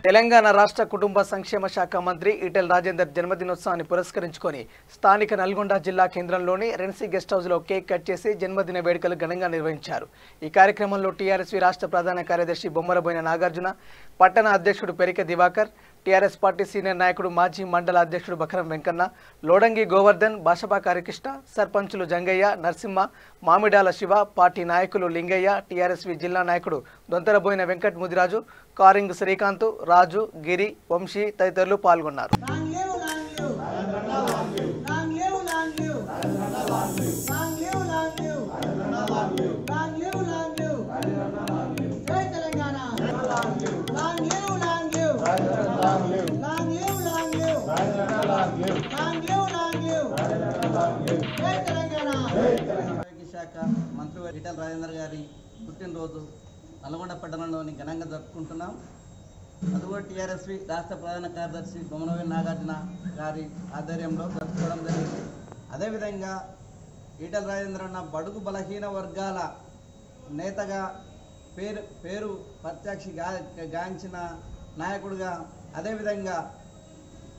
తెలంగాణ రాష్ట్ర కుటుంబ సంక్షేమ శాఖ మంత్రి ఈటెల రాజేందర్ జన్మదినోత్సవాన్ని పురస్కరించుకొని స్థానిక నల్గొండ జిల్లా కేంద్రంలోని రెన్సీ గెస్ట్ హౌస్లో కేక్ కట్ చేసి జన్మదిన వేడుకలు ఘనంగా నిర్వహించారు. ఈ కార్యక్రమంలో టీఆర్ఎస్వి రాష్ట్ర ప్రధాన కార్యదర్శి బొమ్మరబోయిన నాగార్జున, పట్టణ అధ్యక్షుడు పెరిక దివాకర్, టీఆర్ఎస్ పార్టీ సీనియర్ నాయకుడు మాజీ మండల అధ్యక్షుడు బకరం వెంకన్న, లోడంగి గోవర్ధన్, భాషపా కరికృష్ణ, సర్పంచులు జంగయ్య, నరసింహ, మామిడాల శివ, పార్టీ నాయకులు లింగయ్య, టీఆర్ఎస్వి జిల్లా నాయకుడు దొంతరబోయిన వెంకట్ ముదిరాజు, కారింగ్ శ్రీకాంత్, రాజు, గిరి, వంశీ తదితరులు పాల్గొన్నారు. శాఖ మంత్రి ఈటెల రాజేందర్ గారి పుట్టినరోజు నల్గొండ పట్టణంలోని ఘనంగా జరుపుకుంటున్నాం. అదిగో టీఆర్ఎస్వి రాష్ట్ర ప్రధాన కార్యదర్శి బొమ్మరబోయిన నాగార్జున గారి ఆధ్వర్యంలో జరుపుకోవడం జరిగింది. అదేవిధంగా ఈటెల రాజేందర్ అన్న బడుగు బలహీన వర్గాల నేతగా పేరు ప్రత్యక్ష గాంచిన నాయకుడిగా, అదేవిధంగా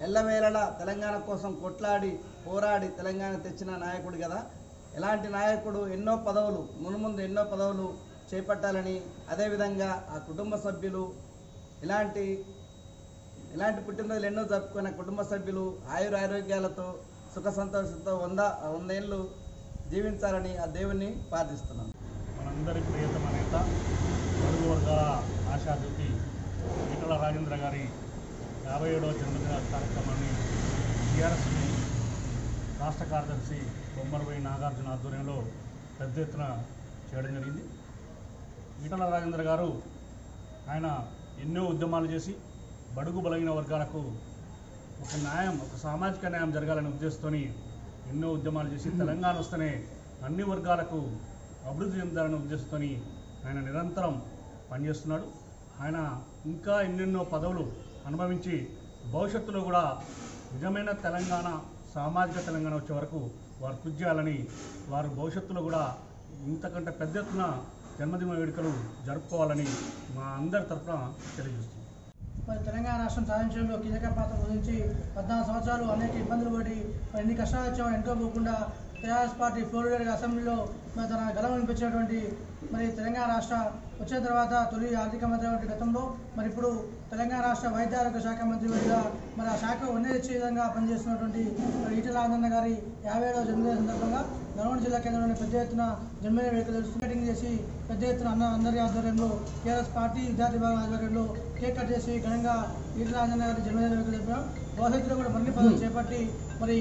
ఎల్లవేళలా తెలంగాణ కోసం కొట్లాడి పోరాడి తెలంగాణ తెచ్చిన నాయకుడు కదా. ఇలాంటి నాయకుడు ఎన్నో పదవులు మున్ముందు ఎన్నో పదవులు చేపట్టాలని, అదేవిధంగా ఆ కుటుంబ సభ్యులు ఇలాంటి పుట్టినరోజులు ఎన్నో జరుపుకున్న కుటుంబ సభ్యులు ఆయురారోగ్యాలతో సుఖ సంతోషంతో 100 ఏళ్ళు జీవించాలని ఆ దేవుణ్ణి ప్రార్థిస్తున్నాం. మనందరి ప్రియతమ నేత బడుగు వర్గాల ఆశాజ్యోతి ఈటెల రాజేంద్ర గారి 57వ జన్మదిన కార్యక్రమాన్ని టీఆర్ఎస్ రాష్ట్ర కార్యదర్శి బొమ్మరబోయిన నాగార్జున ఆధ్వర్యంలో పెద్ద ఎత్తున చేయడం జరిగింది. ఈటెల రాజేంద్ర గారు ఆయన ఎన్నో ఉద్యమాలు చేసి బడుగు బలహీన వర్గాలకు ఒక సామాజిక న్యాయం జరగాలనే ఉద్దేశంతో ఎన్నో ఉద్యమాలు చేసి తెలంగాణ వస్తేనే అన్ని వర్గాలకు అభివృద్ధి చెందాలనే ఉద్దేశంతో ఆయన నిరంతరం పనిచేస్తున్నాడు. ఆయన ఇంకా ఎన్నెన్నో పదవులు అనుభవించి భవిష్యత్తులో కూడా నిజమైన తెలంగాణ, సామాజిక తెలంగాణ వచ్చే వరకు వారు కృషి చేయాలని, వారు భవిష్యత్తులో కూడా ఇంతకంటే పెద్ద ఎత్తున జన్మదిన వేడుకలు జరుపుకోవాలని మా అందరి తరఫున తెలియజేస్తుంది. మరి తెలంగాణ రాష్ట్రం సాధించడంలో కీలక పాత్ర వహించి 14 సంవత్సరాలు అనేక ఇబ్బందులు పడి ఎన్ని కష్టాలు వచ్చామో ఎంతో పోకుండా టీఆర్ఎస్ పార్టీ ఫ్లోరిడా అసెంబ్లీలో మరి తన గలం వినిపించినటువంటి మరి తెలంగాణ రాష్ట్ర వచ్చిన తర్వాత తొలి ఆర్థిక మంత్రి గతంలో మరి ఇప్పుడు తెలంగాణ రాష్ట్ర వైద్య ఆరోగ్య శాఖ మంత్రిగా మరి ఆ శాఖ ఉన్నతిచ్చే విధంగా పనిచేస్తున్నటువంటి మరి ఈటెల రాజేందర్ గారి 57వ జన్మదిన సందర్భంగా నల్గొండ జిల్లా కేంద్రంలోని పెద్ద ఎత్తున జన్మదిన వేడుకలు మీటింగ్ చేసి పెద్ద ఎత్తున అందరి ఆధ్వర్యంలో టీఆర్ఎస్ పార్టీ విద్యార్థి విభాగం ఆధ్వర్యంలో కేక్ కట్ చేసి ఘనంగా ఈటెల రాజేందర్ గారి జన్మదిన వేడుకలు జరిపాం. భవిష్యత్తులో కూడా మరిన్ని పనులు చేపట్టి మరి